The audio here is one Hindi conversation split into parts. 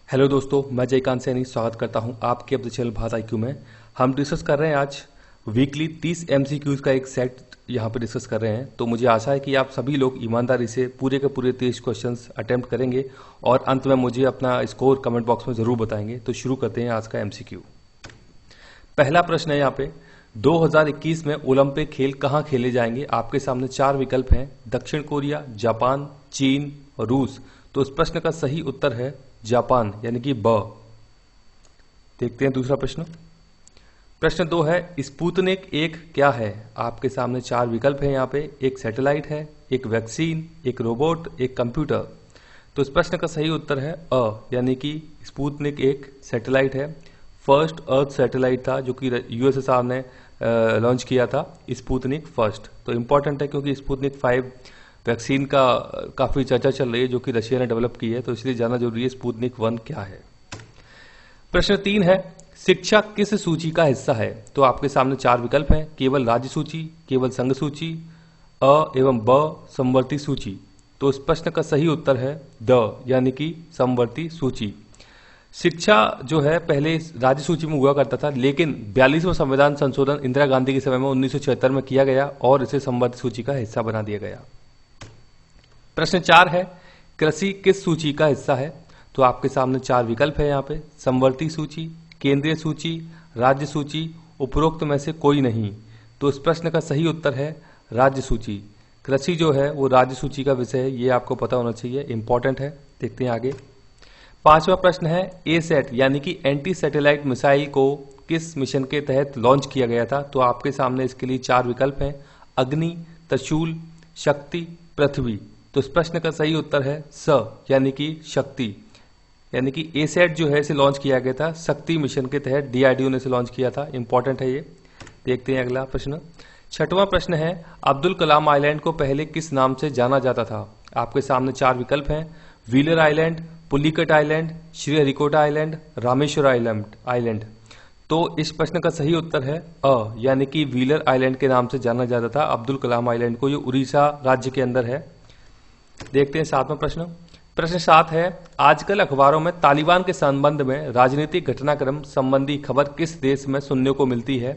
हेलो दोस्तों, मैं जयकांत सैनी स्वागत करता हूं आपके अपने चैनल भारत IQ में। हम डिस्कस कर रहे हैं आज वीकली 30 MCQs का एक सेट यहां पर डिस्कस कर रहे हैं। तो मुझे आशा है कि आप सभी लोग ईमानदारी से पूरे के पूरे 30 क्वेश्चंस अटेम्प्ट करेंगे और अंत में मुझे अपना स्कोर कमेंट बॉक्स में जरूर बताएंगे। तो शुरू करते हैं आज का MCQ। पहला प्रश्न है यहाँ पे, 2021 में ओलंपिक खेल कहाँ खेले जाएंगे? आपके सामने 4 विकल्प हैं, दक्षिण कोरिया, जापान, चीन और रूस। तो इस प्रश्न का सही उत्तर है जापान, यानी कि ब। देखते हैं दूसरा प्रश्न। प्रश्न 2 है, स्पुतनिक 1 क्या है? आपके सामने 4 विकल्प हैं यहाँ पे, एक सैटेलाइट है, एक वैक्सीन, एक रोबोट, एक कंप्यूटर। तो इस प्रश्न का सही उत्तर है अ, यानी कि स्पुतनिक 1 सैटेलाइट है। फर्स्ट अर्थ सैटेलाइट था जो कि यूएसए साहब ने लॉन्च किया था, स्पुतनिक फर्स्ट। तो इंपॉर्टेंट है क्योंकि स्पुतनिक 5 वैक्सीन का काफी चर्चा चल रही है जो कि रशिया ने डेवलप की है, तो इसलिए जानना जरूरी है स्पुतनिक 1 क्या है। प्रश्न 3 है, शिक्षा किस सूची का हिस्सा है? तो आपके सामने 4 विकल्प हैं, केवल राज्य सूची, केवल संघ सूची, अ एवं ब समवर्ती सूची। तो इस प्रश्न का सही उत्तर है द, यानी कि समवर्ती सूची। शिक्षा जो है पहले राज्य सूची में हुआ करता था, लेकिन 42वां संविधान संशोधन इंदिरा गांधी के समय में 1976 में किया गया और इसे समवर्ती सूची का हिस्सा बना दिया गया। प्रश्न 4 है, कृषि किस सूची का हिस्सा है? तो आपके सामने 4 विकल्प है यहाँ पे, समवर्ती सूची, केंद्रीय सूची, राज्य सूची, उपरोक्त में से कोई नहीं। तो इस प्रश्न का सही उत्तर है राज्य सूची। कृषि जो है वो राज्य सूची का विषय है, ये आपको पता होना चाहिए, इंपॉर्टेंट है। देखते हैं आगे। 5वां प्रश्न है, ए-सैट यानी कि एंटी सैटेलाइट मिसाइल को किस मिशन के तहत लॉन्च किया गया था? तो आपके सामने इसके लिए 4 विकल्प हैं, अग्नि, त्रिशूल, शक्ति, पृथ्वी। तो इस प्रश्न का सही उत्तर है स, यानी कि शक्ति। यानी कि ए-सैट जो है इसे लॉन्च किया गया था शक्ति मिशन के तहत, DRDO ने इसे लॉन्च किया था, इंपॉर्टेंट है ये। देखते हैं अगला प्रश्न। 6वां प्रश्न है, अब्दुल कलाम आइलैंड को पहले किस नाम से जाना जाता था? आपके सामने 4 विकल्प हैं, wheeler island, Pulicat island, Sriharikota island, Rameshwar island. तो इस प्रश्न का सही उत्तर है अ, यानी कि व्हीलर आइलैंड के नाम से जाना जाता था अब्दुल कलाम आइलैंड को, ये उड़ीसा राज्य के अंदर है। देखते हैं 7वां प्रश्न। प्रश्न 7 है, आजकल अखबारों में तालिबान के संबंध में राजनीतिक घटनाक्रम संबंधी खबर किस देश में सुनने को मिलती है?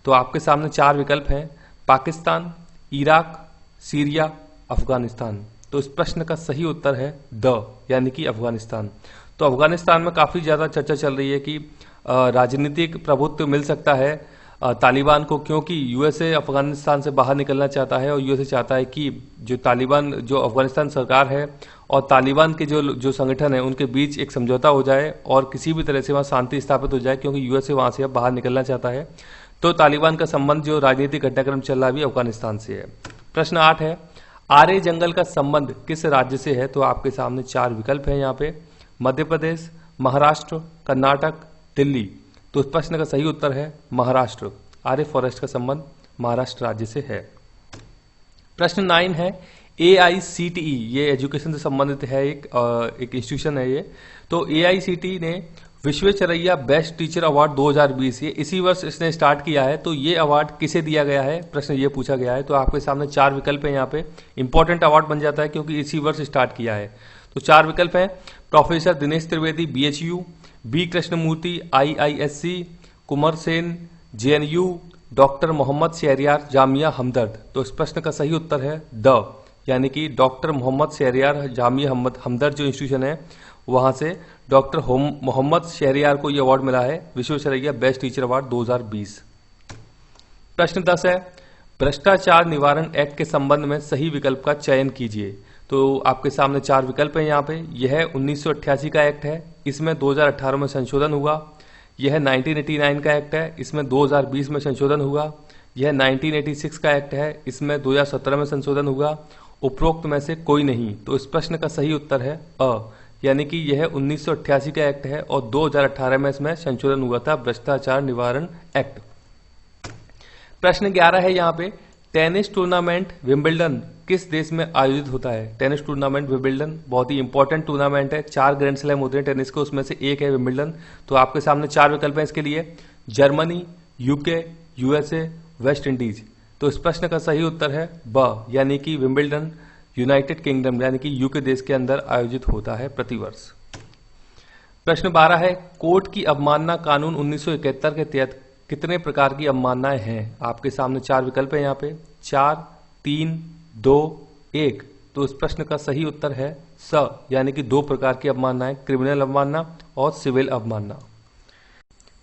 तो आपके सामने 4 विकल्प हैं, पाकिस्तान, इराक, सीरिया, अफगानिस्तान। तो इस प्रश्न का सही उत्तर है द, यानी कि अफगानिस्तान। तो अफगानिस्तान में काफी ज्यादा चर्चा चल रही है कि राजनीतिक प्रभुत्व मिल सकता है तालिबान को, क्योंकि यूएसए अफगानिस्तान से बाहर निकलना चाहता है और यूएसए चाहता है कि जो तालिबान, जो अफगानिस्तान सरकार है और तालिबान के जो संगठन है उनके बीच एक समझौता हो जाए और किसी भी तरह से वहां शांति स्थापित हो जाए, क्योंकि यूएसए वहां से अब बाहर निकलना चाहता है। तो तालिबान का संबंध जो राजनीतिक घटनाक्रम चल रहा है भी अफगानिस्तान से है। प्रश्न 8 है, आर्य जंगल का संबंध किस राज्य से है? तो आपके सामने 4 विकल्प है यहाँ पे, मध्य प्रदेश, महाराष्ट्र, कर्नाटक, दिल्ली। तो इस प्रश्न का सही उत्तर है महाराष्ट्र। आर्य फॉरेस्ट का संबंध महाराष्ट्र राज्य से है। प्रश्न 9 है, AICTE ये एजुकेशन से संबंधित है, एक इंस्टीट्यूशन है ये। तो AICTE ने विश्वेश्वरैया बेस्ट टीचर अवार्ड 2020 ये इसी वर्ष इसने स्टार्ट किया है, तो ये अवार्ड किसे दिया गया है? प्रश्न ये पूछा गया है। तो आपके सामने 4 विकल्प है यहाँ पे, इंपॉर्टेंट अवार्ड बन जाता है क्योंकि इसी वर्ष स्टार्ट किया है। तो 4 विकल्प हैं, professor Dinesh Trivedi BHU, B Krishnamurthy IISc, Kunwar Sen JNU, doctor Mohammed Shahryar Jamia Hamdard. तो इस प्रश्न का सही उत्तर है द, यानी कि डॉक्टर मोहम्मद शहरियार जामिया हमदर्द जो इंस्टीट्यूशन है वहां से डॉक्टर मोहम्मद शहरियार को यह अवार्ड मिला है, विश्वेश्वरैया बेस्ट टीचर अवार्ड 2020। प्रश्न 10 है, भ्रष्टाचार निवारण एक्ट के संबंध में सही विकल्प का चयन कीजिए। तो आपके सामने 4 विकल्प है यहाँ पे। यह 1988 का एक्ट है, इसमें 2018 में संशोधन हुआ। यह 1989 का एक्ट है, इसमें 2020 में संशोधन हुआ। यह 1986 का एक्ट है, इसमें 2017 में संशोधन हुआ। उपरोक्त में से कोई नहीं। तो इस प्रश्न का सही उत्तर है अ, यानी कि यह 1988 का एक्ट है और 2018 में इसमें संशोधन हुआ था, भ्रष्टाचार निवारण एक्ट। प्रश्न 11 है यहाँ पे, टेनिस टूर्नामेंट विंबलडन किस देश में आयोजित होता है? टेनिस टूर्नामेंट विंबलडन बहुत ही इंपॉर्टेंट टूर्नामेंट है, 4 ग्रैंड स्लैम होते हैं टेनिस के, उसमें से एक है विंबलडन। तो आपके सामने 4 विकल्प हैं इसके लिए, Germany, UK, USA, West Indies. तो इस प्रश्न का सही उत्तर है ब, यानी कि विंबलडन यूनाइटेड किंगडम यानी कि यूके देश के अंदर आयोजित होता है प्रतिवर्ष। प्रश्न 12 है, कोर्ट की अवमानना कानून 1971 के तहत कितने प्रकार की अवमाननाएं हैं? आपके सामने चार विकल्प है यहाँ पे, 4, 3, 2, 1। तो इस प्रश्न का सही उत्तर है स, यानी कि दो प्रकार की अवमाननाएं, क्रिमिनल अवमानना और सिविल अवमानना।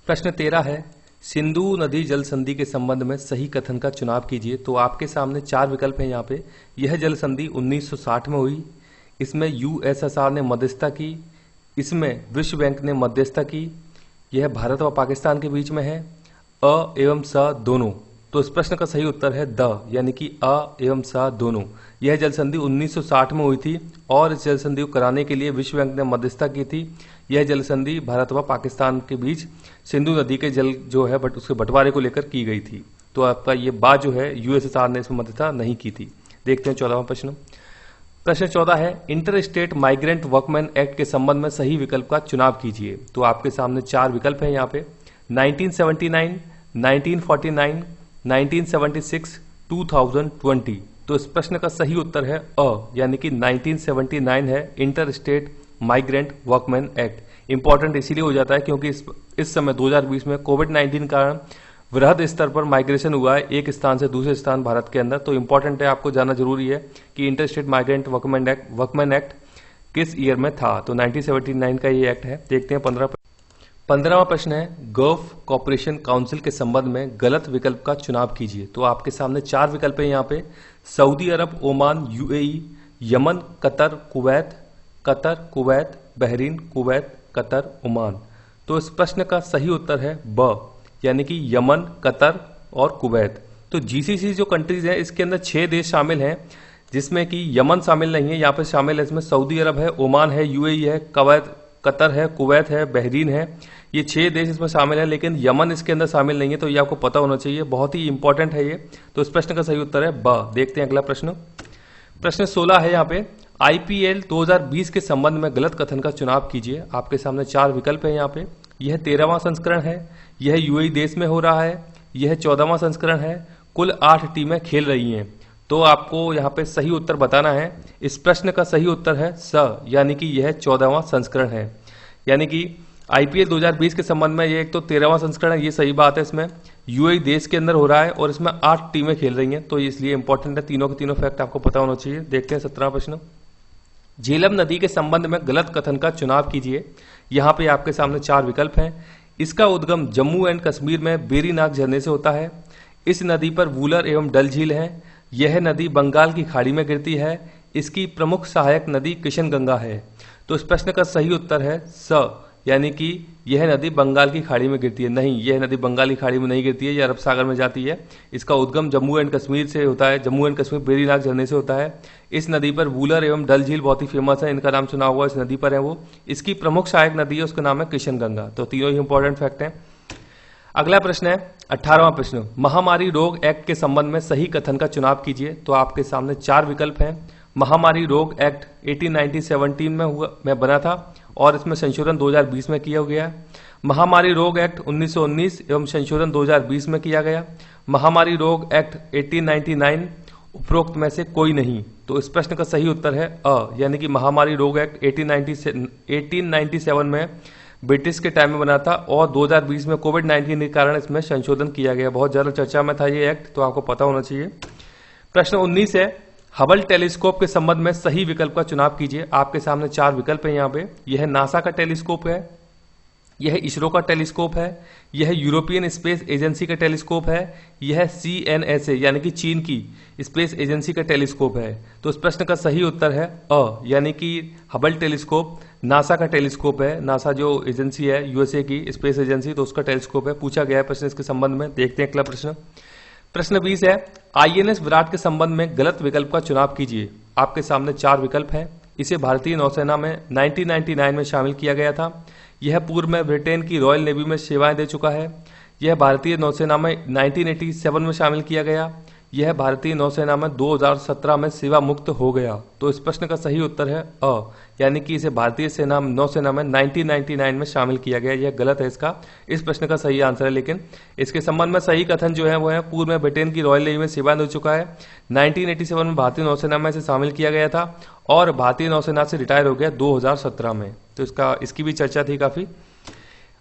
प्रश्न 13 है, सिंधु नदी जल संधि के संबंध में सही कथन का चुनाव कीजिए। तो आपके सामने चार विकल्प हैं यहाँ पे। यह जल संधि 1960 में हुई, इसमें यूएसएसआर ने मध्यस्थता की, इसमें विश्व बैंक ने मध्यस्थता की, यह भारत और पाकिस्तान के बीच में है, अ एवं स दोनों। तो इस प्रश्न का सही उत्तर है द, यानी कि अ एवं स दोनों। यह जल संधि 1960 में हुई थी और इस जल संधि को कराने के लिए विश्व बैंक ने मध्यस्थता की थी। यह जल संधि भारत व पाकिस्तान के बीच सिंधु नदी के जल जो है बट उसके बंटवारे को लेकर की गई थी। तो आपका ये बात जो है यूएसएसआर ने इसमें मध्यस्थता नहीं की थी। देखते हैं 14वां प्रश्न। प्रश्न 14 है, inter state migrant workman act के संबंध में सही विकल्प का चुनाव कीजिए। तो आपके सामने चार विकल्प हैं यहाँ पे, 1979, 1949, 1976, 2020। तो इस प्रश्न का सही उत्तर है अ, यानी कि 1979 है inter state migrant workman act. Important इसीलिए हो जाता है क्योंकि इस समय 2020 में कोविड-19 कारण वृहद स्तर पर माइग्रेशन हुआ है एक स्थान से दूसरे स्थान भारत के अंदर। तो इंपॉर्टेंट है, आपको जानना जरूरी है कि inter state migrant workman act किस ईयर में था। तो 1979 का ये एक्ट है। देखते हैं 15वां प्रश्न है, गल्फ कॉपरेशन काउंसिल के संबंध में गलत विकल्प का चुनाव कीजिए। तो आपके सामने चार विकल्प है यहाँ पे, Saudi Arab, Oman, UAE, Yemen, Qatar, Kuwait, Bahrain, Kuwait, Qatar, Oman. तो इस प्रश्न का सही उत्तर है ब, यानी कि यमन, कतर और कुवैत। तो जीसीसी जो कंट्रीज हैं इसके अंदर 6 देश शामिल हैं, जिसमें कि यमन शामिल नहीं है, यहाँ पे शामिल है इसमें सऊदी अरब है, ओमान है, यूएई है, कतर है, कुवैत है, बहरीन है। ये 6 देश इसमें शामिल है, लेकिन यमन इसके अंदर शामिल नहीं है। तो ये आपको पता होना चाहिए, बहुत ही इंपॉर्टेंट है ये। तो इस प्रश्न का सही उत्तर है ब। देखते हैं अगला प्रश्न। प्रश्न 16 है यहाँ पे, आईपीएल 2020 के संबंध में गलत कथन का चुनाव कीजिए। आपके सामने चार विकल्प है यहाँ पे, यह 13वां संस्करण है, यह यूएई देश में हो रहा है, यह 14वां संस्करण है, कुल 8 टीमें खेल रही हैं। तो आपको यहाँ पे सही उत्तर बताना है। इस प्रश्न का सही उत्तर है स, यानी कि यह 14वां संस्करण है। यानी कि आईपीएल 2020 के संबंध में ये एक तो 13वां संस्करण है, ये सही बात है। इसमें यूएई देश के अंदर हो रहा है और इसमें 8 टीमें खेल रही हैं, तो इसलिए इंपॉर्टेंट है, तीनों के तीनों फैक्ट आपको पता होना चाहिए। देखते हैं 17वां प्रश्न। झेलम नदी के संबंध में गलत कथन का चुनाव कीजिए। यहाँ पे आपके सामने चार विकल्प हैं। इसका उद्गम जम्मू एंड कश्मीर में बेरीनाग झरने से होता है, इस नदी पर वूलर एवं डल झील है, यह नदी बंगाल की खाड़ी में गिरती है, इसकी प्रमुख सहायक नदी किशनगंगा है। तो इस प्रश्न का सही उत्तर है स, यानी कि यह नदी बंगाल की खाड़ी में गिरती है। नहीं, यह नदी बंगाल की खाड़ी में नहीं गिरती है, यह अरब सागर में जाती है। इसका उद्गम जम्मू एंड कश्मीर से होता है, जम्मू एंड कश्मीर बेरीनाग झरने से होता है। इस नदी पर वूलर एवं डल झील बहुत ही फेमस है, इनका नाम सुना हुआ इस नदी पर है वो। इसकी प्रमुख सहायक नदी है, उसका नाम है किशनगंगा। तो तीनों ही इंपॉर्टेंट फैक्ट हैं। अगला प्रश्न है 18वां प्रश्न, महामारी रोग एक्ट के संबंध में सही कथन का चुनाव कीजिए। तो आपके सामने चार विकल्प हैं। महामारी रोग एक्ट 1817 में बना था और इसमें संशोधन 2020 में किया गया है। महामारी रोग एक्ट 1919 एवं संशोधन 2020 में किया गया। महामारी रोग एक्ट 1899 उपरोक्त में से कोई नहीं। तो इस प्रश्न का सही उत्तर है अ, यानी कि महामारी रोग एक्ट 1897 में ब्रिटिश के टाइम में बना था और 2020 में कोविड-19 के कारण इसमें संशोधन किया गया। बहुत ज्यादा चर्चा में था ये एक्ट, तो आपको पता होना चाहिए। प्रश्न 19 है, हबल टेलीस्कोप के संबंध में सही विकल्प का चुनाव कीजिए। आपके सामने चार विकल्प है यहाँ पे। यह नासा का टेलीस्कोप है, यह इसरो का टेलीस्कोप है, यह यूरोपियन स्पेस एजेंसी का टेलीस्कोप है, यह CNSA यानी कि चीन की स्पेस एजेंसी का टेलीस्कोप है। तो इस प्रश्न का सही उत्तर है अ, यानी कि हबल टेलीस्कोप नासा का टेलीस्कोप है। नासा जो एजेंसी है यूएसए की स्पेस एजेंसी, तो उसका टेलीस्कोप है। पूछा गया है प्रश्न इसके संबंध में। देखते हैं अगला प्रश्न। प्रश्न 20 है, INS विराट के संबंध में गलत विकल्प का चुनाव कीजिए। आपके सामने चार विकल्प हैं। इसे भारतीय नौसेना में 1999 में शामिल किया गया था। यह पूर्व में ब्रिटेन की रॉयल नेवी में सेवाएं दे चुका है। यह भारतीय नौसेना में 1987 में शामिल किया गया। यह भारतीय नौसेना में 2017 में सेवा मुक्त हो गया। तो इस प्रश्न का सही उत्तर है अ, यानी कि इसे भारतीय सेना नौसेना में 1999 में शामिल किया गया। यह गलत है, इसका इस प्रश्न का सही आंसर है। लेकिन इसके संबंध में सही कथन जो है वो है पूर्व में ब्रिटेन की रॉयल नेवी में सेवा हो चुका है। 1987 में भारतीय नौसेना में इसे शामिल किया गया था और भारतीय नौसेना से रिटायर हो गया 2017 में। तो इसकी भी चर्चा थी काफी।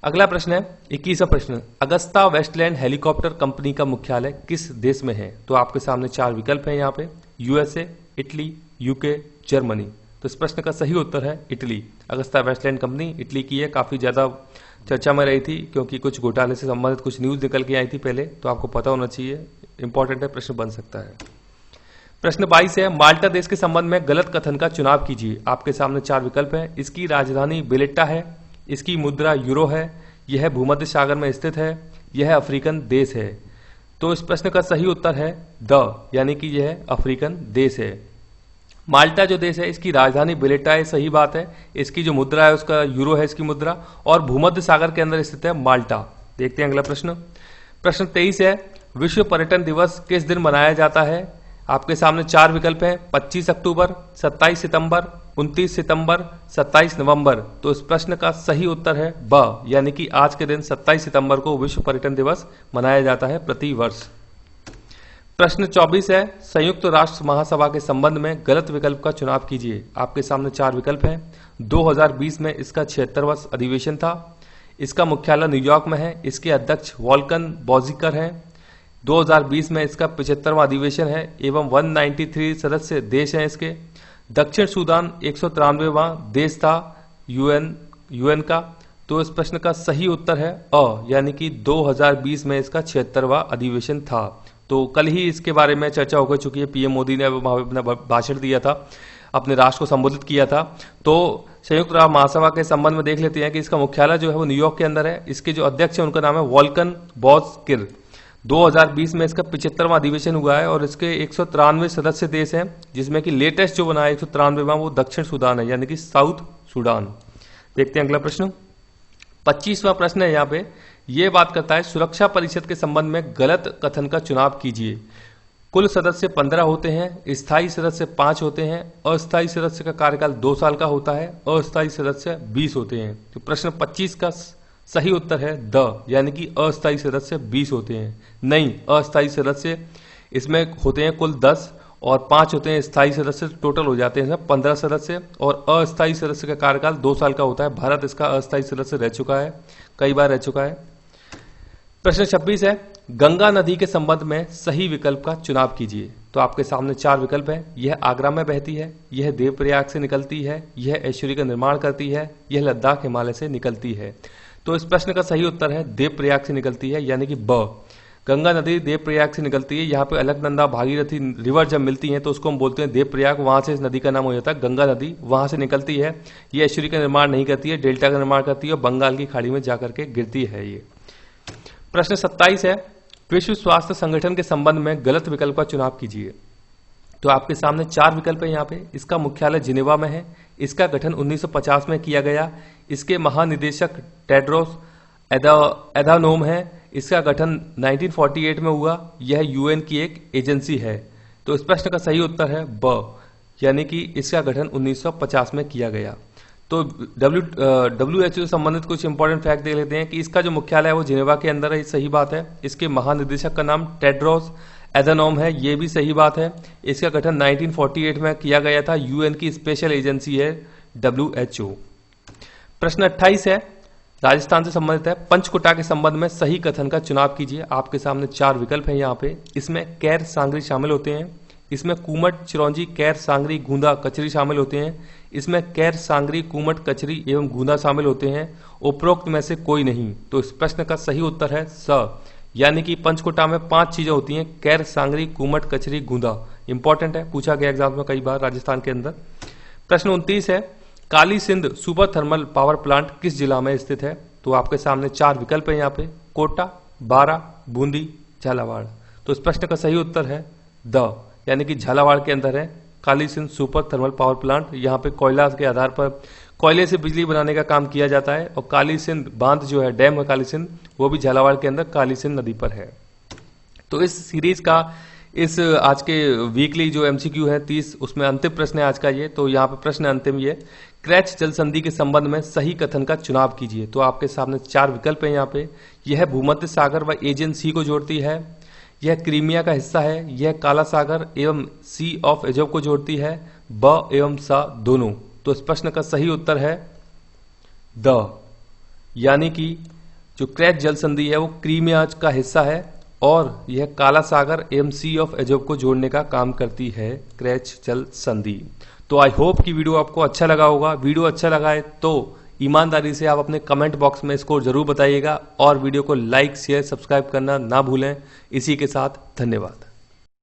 अगला प्रश्न है 21वां प्रश्न, अगस्ता वेस्टलैंड हेलीकॉप्टर कंपनी का मुख्यालय किस देश में है? तो आपके सामने 4 विकल्प हैं यहाँ पे, यूएसए, इटली, यूके, जर्मनी। तो इस प्रश्न का सही उत्तर है Italy. Agusta Westland company Italy की है, काफी ज्यादा चर्चा में रही थी क्योंकि कुछ घोटाले से संबंधित कुछ न्यूज निकल के आई थी पहले, तो आपको पता होना चाहिए, इंपॉर्टेंट है, प्रश्न बन सकता है। प्रश्न 22 है, माल्टा देश के संबंध में गलत कथन का चुनाव कीजिए। आपके सामने 4 विकल्प है, इसकी राजधानी बेलेट्टा है, इसकी मुद्रा यूरो है, यह भूमध्य सागर में स्थित है, यह अफ्रीकन देश है। तो इस प्रश्न का सही उत्तर है द, यानी कि यह अफ्रीकन देश है। माल्टा जो देश है इसकी राजधानी बेलेट्टा है, सही बात है। इसकी जो मुद्रा है उसका यूरो है इसकी मुद्रा, और भूमध्य सागर के अंदर स्थित है माल्टा। देखते हैं अगला प्रश्न। प्रश्न 23 है, विश्व पर्यटन दिवस किस दिन मनाया जाता है? आपके सामने 4 विकल्प हैं, 25 अक्टूबर, 27 सितंबर, 29 सितंबर, 27 नवंबर। तो इस प्रश्न का सही उत्तर है ब, यानी कि आज के दिन 27 सितंबर को विश्व पर्यटन दिवस मनाया जाता है प्रति वर्ष। प्रश्न 24 है, संयुक्त राष्ट्र महासभा के संबंध में गलत विकल्प का चुनाव कीजिए। आपके सामने 4 विकल्प हैं। 2020 में इसका 76वां अधिवेशन था, इसका मुख्यालय न्यूयॉर्क में है, इसके अध्यक्ष वॉल्कन बॉजिकर हैं, 2020 में इसका 75वां अधिवेशन है एवं 193 सदस्य देश हैं इसके। दक्षिण सूडान 193वां देश था यूएन का। तो इस प्रश्न का सही उत्तर है अ, यानी कि 2020 में इसका 76वां अधिवेशन था। तो कल ही इसके बारे में चर्चा हो चुकी है, पीएम मोदी ने अपना भाषण दिया था, अपने राष्ट्र को संबोधित किया था। तो संयुक्त राष्ट्र महासभा के संबंध में देख लेते हैं कि इसका मुख्यालय जो है वो न्यूयॉर्क के अंदर है। इसके जो अध्यक्ष है उनका नाम है वॉल्कन बॉजकिर। 2020 में इसका 75वां अधिवेशन हुआ है और इसके 193 सदस्य देश हैं, जिसमें कि लेटेस्ट जो बना है 193वां वो दक्षिण सूडान है, यानी कि साउथ सूडान। देखते हैं अगला प्रश्न। 25वां प्रश्न है यहाँ पे, ये बात करता है सुरक्षा परिषद के संबंध में गलत कथन का चुनाव कीजिए। कुल सदस्य 15 होते हैं, स्थायी सदस्य 5 होते हैं, अस्थायी सदस्य का कार्यकाल 2 साल का होता है, अस्थायी सदस्य 20 होते हैं। तो प्रश्न 25 का सही उत्तर है द, यानी कि अस्थायी सदस्य 20 होते हैं। नहीं, अस्थायी सदस्य इसमें होते हैं कुल 10 और 5 होते हैं स्थायी सदस्य, टोटल हो जाते हैं 15 सदस्य। और अस्थायी सदस्य का कार्यकाल 2 साल का होता है। भारत इसका अस्थायी सदस्य रह चुका है, कई बार रह चुका है। प्रश्न 26 है, गंगा नदी के संबंध में सही विकल्प का चुनाव कीजिए। तो आपके सामने 4 विकल्प हैं। यह आगरा में बहती है, यह देवप्रयाग से निकलती है, यह ऐश्वर्य का निर्माण करती है, यह लद्दाख हिमालय से निकलती है। तो इस प्रश्न का सही उत्तर है देवप्रयाग से निकलती है, यानी कि ब। गंगा नदी देवप्रयाग से निकलती है। यहाँ पे अलकनंदा भागीरथी रिवर जब मिलती हैं तो उसको हम बोलते हैं देवप्रयाग, वहां से इस नदी का नाम हो जाता है गंगा नदी, वहां से निकलती है। ये ऐश्वर्य का निर्माण नहीं करती है, डेल्टा का निर्माण करती है और बंगाल की खाड़ी में जाकर के गिरती है ये। प्रश्न 27 है, विश्व स्वास्थ्य संगठन के संबंध में गलत विकल्प का चुनाव कीजिए। तो आपके सामने 4 विकल्प है यहाँ पे। इसका मुख्यालय जिनेवा में है, इसका गठन 1950 में किया गया, इसके महानिदेशक टेड्रोस एधानोम है, इसका गठन 1948 में हुआ, यह यूएन की एक एजेंसी है। तो इस प्रश्न का सही उत्तर है ब, यानी कि इसका गठन 1950 में किया गया। तो WHO से संबंधित कुछ इंपॉर्टेंट फैक्ट देख लेते हैं कि इसका जो मुख्यालय है वो जिनेवा के अंदर है, सही बात है। इसके महानिदेशक का नाम टेड्रोस एधानोम है, ये भी सही बात है। इसका गठन 1948 में किया गया था, यूएन की स्पेशल एजेंसी है WHO। प्रश्न 28 है, राजस्थान से संबंधित है, पंचकुटा के संबंध में सही कथन का चुनाव कीजिए। आपके सामने 4 विकल्प हैं यहाँ पे। इसमें कैर सांगरी शामिल होते हैं, इसमें कूमट चिरौंजी कैर सांगरी गूंदा कचरी शामिल होते हैं, इसमें कैर सांगरी कूमट कचरी एवं गूंदा शामिल होते हैं, उपरोक्त में से कोई नहीं। तो इस प्रश्न का सही उत्तर है स, यानी कि पंचकुटा में 5 चीजें होती हैं, कैर सांगरी कूमट कचरी गूंदा। इंपॉर्टेंट है, पूछा गया एग्जाम में कई बार राजस्थान के अंदर। प्रश्न 29 है, Kali Sindh super thermal power plant किस जिला में स्थित है? तो आपके सामने 4 विकल्प है यहाँ पे, कोटा, बारा, बूंदी, झालावाड़। तो इस प्रश्न का सही उत्तर है द, यानी कि झालावाड़ के अंदर है Kali Sindh super thermal power plant. यहाँ पे कोयला के आधार पर कोयले से बिजली बनाने का काम किया जाता है और काली सिंध बांध जो है, डैम है काली सिंध, वो भी झालावाड़ के अंदर काली सिंध नदी पर है। तो इस सीरीज का इस आज के वीकली जो एमसीक्यू है 30, उसमें अंतिम प्रश्न है आज का ये। तो यहाँ पे प्रश्न अंतिम ये, क्रेच जल संधि के संबंध में सही कथन का चुनाव कीजिए। तो आपके सामने 4 विकल्प है यहाँ पे। यह भूमध्य सागर व एजियन सी को जोड़ती है, यह क्रीमिया का हिस्सा है, यह काला सागर एवं सी ऑफ एजोब को जोड़ती है, ब एवं सा दोनों। तो इस प्रश्न का सही उत्तर है द, यानी कि जो क्रेच जल संधि है वो क्रीमिया का हिस्सा है और यह काला सागर एवं सी ऑफ एजोब को जोड़ने का काम करती है क्रेच जल संधि। तो आई होप कि वीडियो आपको अच्छा लगा होगा। वीडियो अच्छा लगा है तो ईमानदारी से आप अपने कमेंट बॉक्स में इसको जरूर बताइएगा और वीडियो को लाइक शेयर सब्सक्राइब करना ना भूलें। इसी के साथ धन्यवाद।